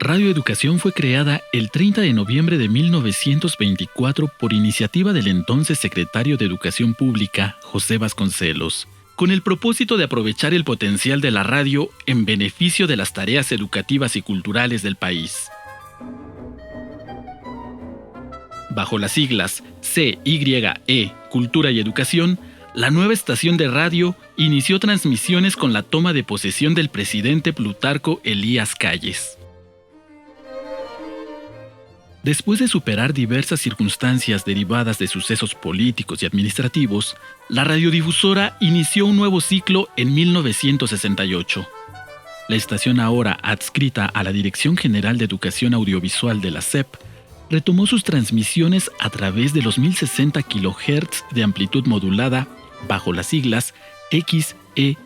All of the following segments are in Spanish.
Radio Educación fue creada el 30 de noviembre de 1924 por iniciativa del entonces secretario de Educación Pública, José Vasconcelos, con el propósito de aprovechar el potencial de la radio en beneficio de las tareas educativas y culturales del país. Bajo las siglas CYE, Cultura y Educación, la nueva estación de radio inició transmisiones con la toma de posesión del presidente Plutarco Elías Calles. Después de superar diversas circunstancias derivadas de sucesos políticos y administrativos, la radiodifusora inició un nuevo ciclo en 1968. La estación, ahora adscrita a la Dirección General de Educación Audiovisual de la SEP, retomó sus transmisiones a través de los 1060 kHz de amplitud modulada bajo las siglas XEEP.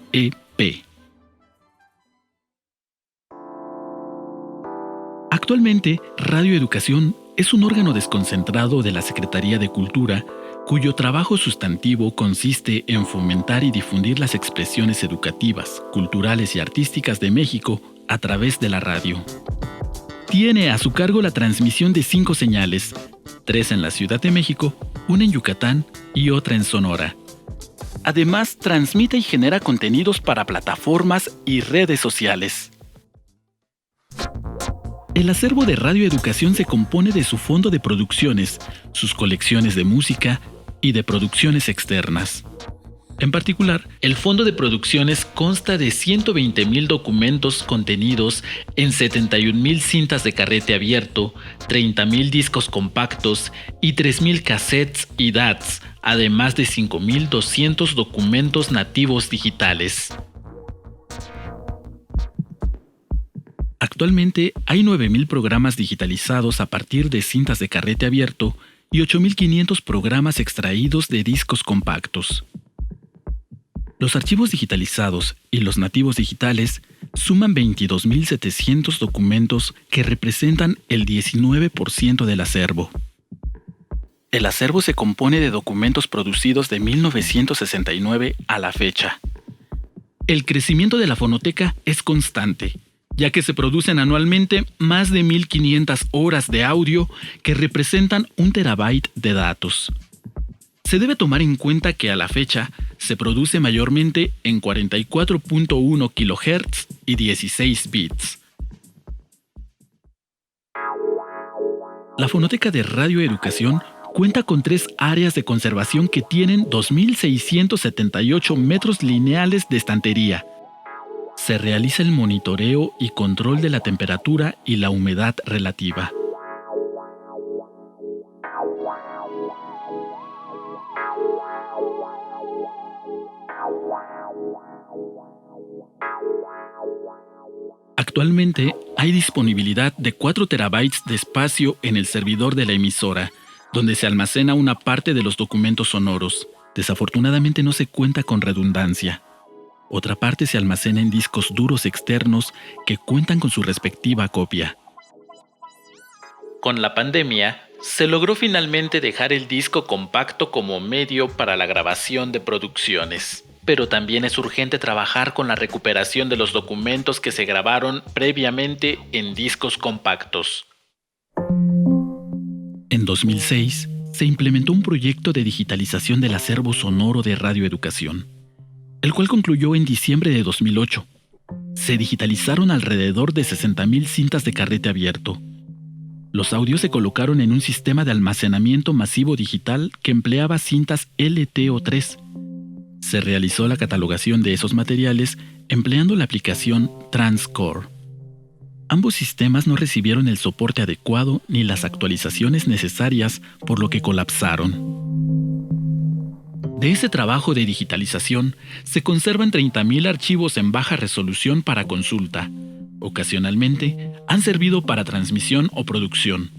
Actualmente, Radio Educación es un órgano desconcentrado de la Secretaría de Cultura, cuyo trabajo sustantivo consiste en fomentar y difundir las expresiones educativas, culturales y artísticas de México a través de la radio. Tiene a su cargo la transmisión de 5 señales, 3 en la Ciudad de México, 1 en Yucatán y otra en Sonora. Además, transmite y genera contenidos para plataformas y redes sociales. El acervo de Radio Educación se compone de su fondo de producciones, sus colecciones de música y de producciones externas. En particular, el fondo de producciones consta de 120,000 documentos contenidos en 71,000 cintas de carrete abierto, 30,000 discos compactos y 3,000 cassettes y DATs, además de 5,200 documentos nativos digitales. Actualmente hay 9,000 programas digitalizados a partir de cintas de carrete abierto y 8,500 programas extraídos de discos compactos. Los archivos digitalizados y los nativos digitales suman 22,700 documentos que representan el 19% del acervo. El acervo se compone de documentos producidos de 1969 a la fecha. El crecimiento de la fonoteca es constante, ya que se producen anualmente más de 1,500 horas de audio que representan 1 terabyte de datos. Se debe tomar en cuenta que a la fecha se produce mayormente en 44.1 kHz y 16 bits. La fonoteca de Radio Educación cuenta con 3 áreas de conservación que tienen 2,678 metros lineales de estantería. Se realiza el monitoreo y control de la temperatura y la humedad relativa. Actualmente hay disponibilidad de 4 terabytes de espacio en el servidor de la emisora, donde se almacena una parte de los documentos sonoros. Desafortunadamente no se cuenta con redundancia. Otra parte se almacena en discos duros externos que cuentan con su respectiva copia. Con la pandemia, se logró finalmente dejar el disco compacto como medio para la grabación de producciones. Pero también es urgente trabajar con la recuperación de los documentos que se grabaron previamente en discos compactos. En 2006, se implementó un proyecto de digitalización del acervo sonoro de Radio Educación, el cual concluyó en diciembre de 2008. Se digitalizaron alrededor de 60,000 cintas de carrete abierto. Los audios se colocaron en un sistema de almacenamiento masivo digital que empleaba cintas LTO3. Se realizó la catalogación de esos materiales empleando la aplicación Transcore. Ambos sistemas no recibieron el soporte adecuado ni las actualizaciones necesarias, por lo que colapsaron. De ese trabajo de digitalización, se conservan 30,000 archivos en baja resolución para consulta. Ocasionalmente, han servido para transmisión o producción,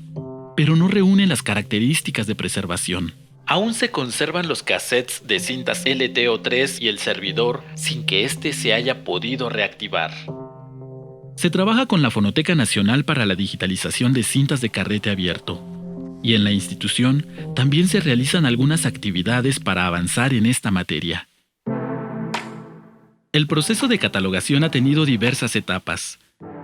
pero no reúnen las características de preservación. Aún se conservan los cassettes de cintas LTO3 y el servidor sin que éste se haya podido reactivar. Se trabaja con la Fonoteca Nacional para la digitalización de cintas de carrete abierto. Y en la institución también se realizan algunas actividades para avanzar en esta materia. El proceso de catalogación ha tenido diversas etapas.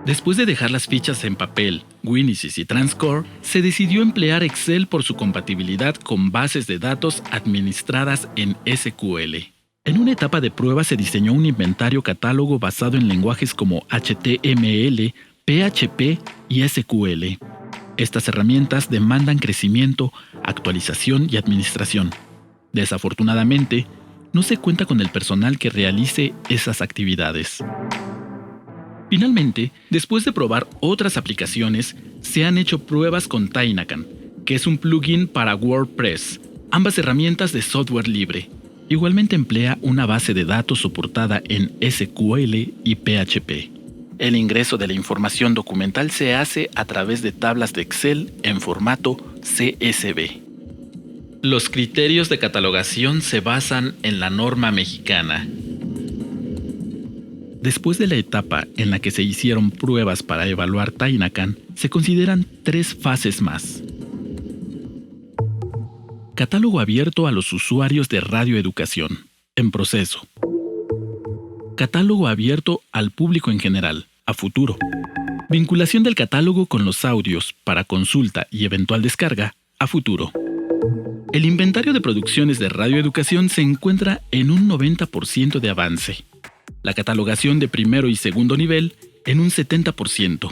Después de dejar las fichas en papel, Winisys y Transcore, se decidió emplear Excel por su compatibilidad con bases de datos administradas en SQL. En una etapa de prueba se diseñó un inventario catálogo basado en lenguajes como HTML, PHP y SQL. Estas herramientas demandan crecimiento, actualización y administración. Desafortunadamente, no se cuenta con el personal que realice esas actividades. Finalmente, después de probar otras aplicaciones, se han hecho pruebas con Tainacan, que es un plugin para WordPress, ambas herramientas de software libre. Igualmente emplea una base de datos soportada en SQL y PHP. El ingreso de la información documental se hace a través de tablas de Excel en formato CSV. Los criterios de catalogación se basan en la norma mexicana. Después de la etapa en la que se hicieron pruebas para evaluar Tainacan, se consideran 3 fases más. Catálogo abierto a los usuarios de radioeducación, en proceso. Catálogo abierto al público en general, a futuro. Vinculación del catálogo con los audios para consulta y eventual descarga, a futuro. El inventario de producciones de radioeducación se encuentra en un 90% de avance. La catalogación de primero y segundo nivel en un 70%.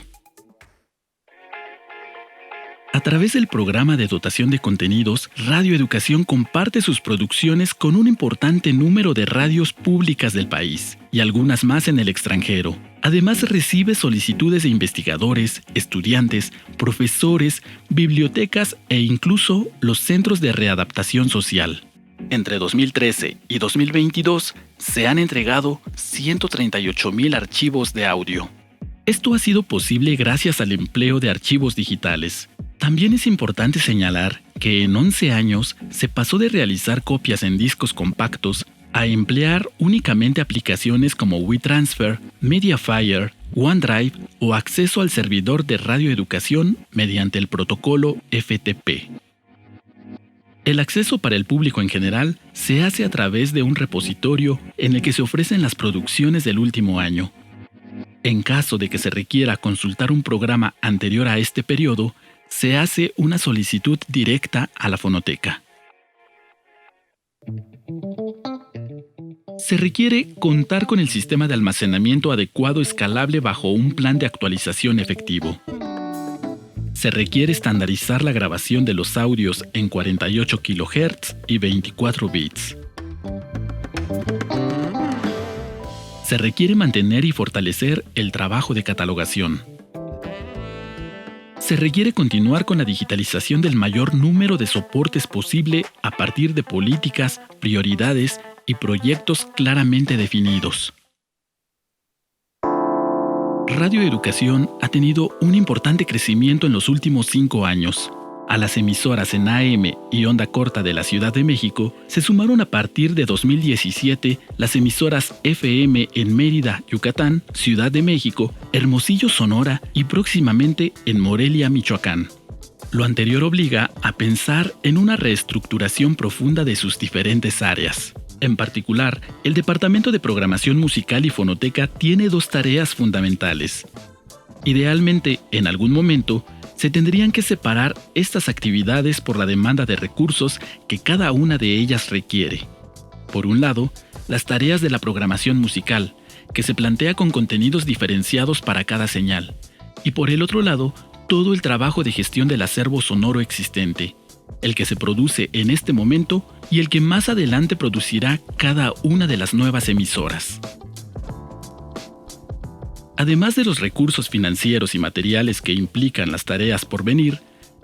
A través del programa de dotación de contenidos, Radioeducación comparte sus producciones con un importante número de radios públicas del país y algunas más en el extranjero. Además, recibe solicitudes de investigadores, estudiantes, profesores, bibliotecas e incluso los centros de readaptación social. Entre 2013 y 2022 se han entregado 138,000 archivos de audio. Esto ha sido posible gracias al empleo de archivos digitales. También es importante señalar que en 11 años se pasó de realizar copias en discos compactos a emplear únicamente aplicaciones como WeTransfer, Mediafire, OneDrive o acceso al servidor de radioeducación mediante el protocolo FTP. El acceso para el público en general se hace a través de un repositorio en el que se ofrecen las producciones del último año. En caso de que se requiera consultar un programa anterior a este periodo, se hace una solicitud directa a la fonoteca. Se requiere contar con el sistema de almacenamiento adecuado escalable bajo un plan de actualización efectivo. Se requiere estandarizar la grabación de los audios en 48 kHz y 24 bits. Se requiere mantener y fortalecer el trabajo de catalogación. Se requiere continuar con la digitalización del mayor número de soportes posible a partir de políticas, prioridades y proyectos claramente definidos. Radioeducación ha tenido un importante crecimiento en los últimos 5 años. A las emisoras en AM y onda corta de la Ciudad de México se sumaron a partir de 2017 las emisoras FM en Mérida, Yucatán, Ciudad de México, Hermosillo, Sonora y próximamente en Morelia, Michoacán. Lo anterior obliga a pensar en una reestructuración profunda de sus diferentes áreas. En particular, el Departamento de Programación Musical y Fonoteca tiene 2 tareas fundamentales. Idealmente, en algún momento, se tendrían que separar estas actividades por la demanda de recursos que cada una de ellas requiere. Por un lado, las tareas de la programación musical, que se plantea con contenidos diferenciados para cada señal, y por el otro lado, todo el trabajo de gestión del acervo sonoro existente, el que se produce en este momento y el que más adelante producirá cada una de las nuevas emisoras. Además de los recursos financieros y materiales que implican las tareas por venir,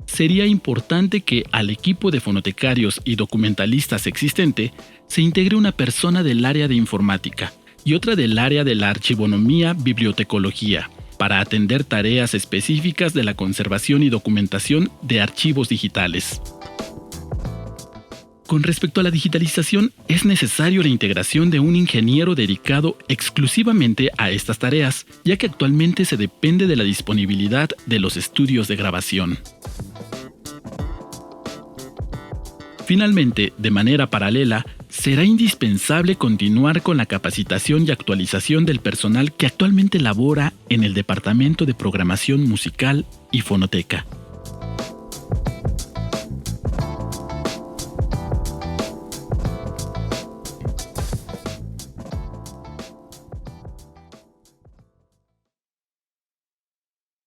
sería importante que al equipo de fonotecarios y documentalistas existente se integre una persona del área de informática y otra del área de la archivonomía-bibliotecología, para atender tareas específicas de la conservación y documentación de archivos digitales. Con respecto a la digitalización, es necesario la integración de un ingeniero dedicado exclusivamente a estas tareas, ya que actualmente se depende de la disponibilidad de los estudios de grabación. Finalmente, de manera paralela, Será indispensable continuar con la capacitación y actualización del personal que actualmente labora en el Departamento de Programación Musical y Fonoteca.